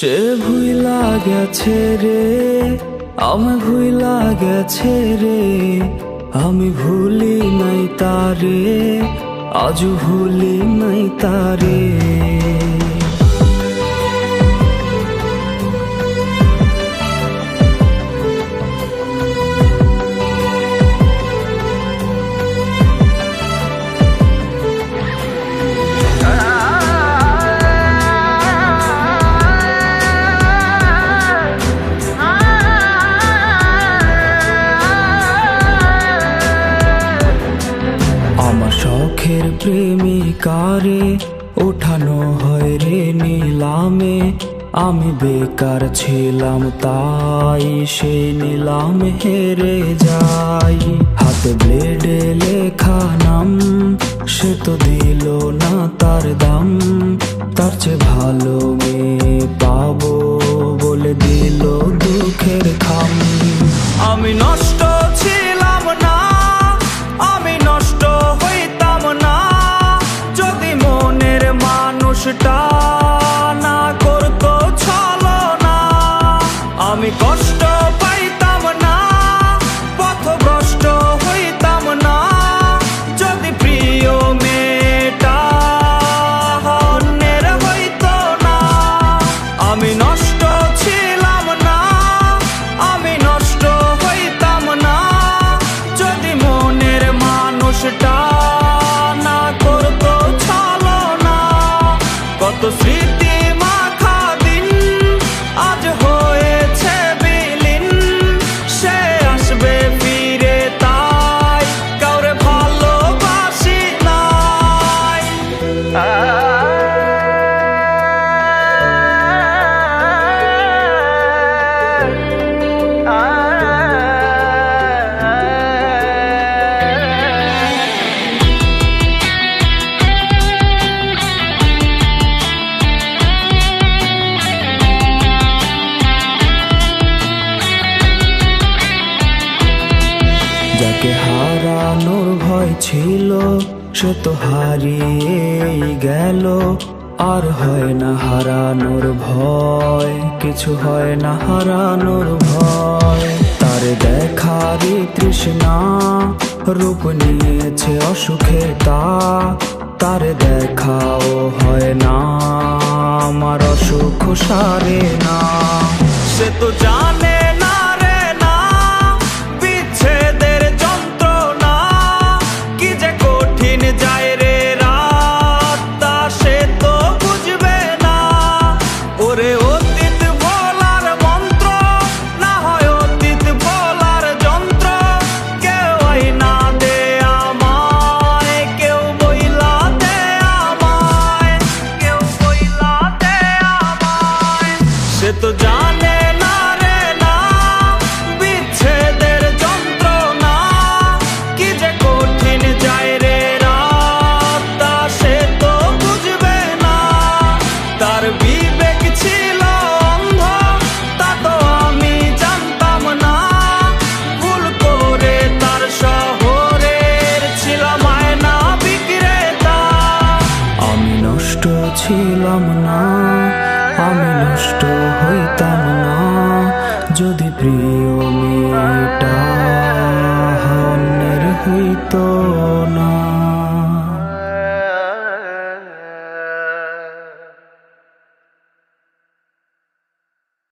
সে ভুইলা গেছে রে, আমি ভুইলা গেছে রে, আমি ভুলি নাই তারে, আজও ভুলি নাই তারে। আমার শখের প্রেমিকারে ওঠানো হয় রে নিলামে, আমি বেকার ছিলাম তাই সে নিলাম হেরে যাই। হাতে ব্লেডে লেখা নাম, সে তো দিল না তার দাম, তার চেয়ে ভালো মেয়ে পাবো বলে দিল দুঃখের খাম। আমি নষ্ট ছিলাম না, আমি নষ্ট হইতাম না, যদি মনের মানুষটা না করতো ছলনা। আমি কষ্ট পাইতাম না, পথভ্রষ্ট হইতাম না, যদি প্রিয় মেয়েটা অন্যের হইতো না। আমি নষ্ট ছিলাম না, আমি নষ্ট হইতাম না, যদি মনের মানুষটা না করতো ছলনা। কত স্মৃতি মাখা দিন আজ হয়েছে বিলীন, সে আসবে ফিরে তাই কাউরে ভালোবাসি নাই। যাকে হারানোর ভয় ছিল সে তো হারিয়েই গেল, আর হয় না হারানোর ভয়, কিছু হয় না হারানোর ভয়। তার দেখারই তৃষ্ণা রূপ নিয়েছে অসুখে তা, তার দেখাও হয় না আমার অসুখ সারে না। সে তো জানে না রে না বিচ্ছেদের যন্ত্রণা, কি যে কঠিন যায় রে রাত, তা সে তো বুঝবে না। ওরে অতীত ভোলার মন্ত্র না হয় অতীত ভোলার যন্ত্র, কেউ আইনা দে আমায়, কেউ বইলা দে আমায়, কেউ বইলা দে আমায়। সে তো জানে না রে না বিচ্ছেদের যন্ত্রণা, কি যে কঠিন যায় রে রাত, তা সে তো বুঝবে না। তার বিবেক ছিল অন্ধ, তা তো আমি জানতাম না, ভুল করে তার শহরের ছিলাম আয়না বিক্রেতা। আমি নষ্ট ছিলাম না, আমি নষ্ট হইতাম না, যদি প্রিয় মেয়েটা অন্যের হইতো।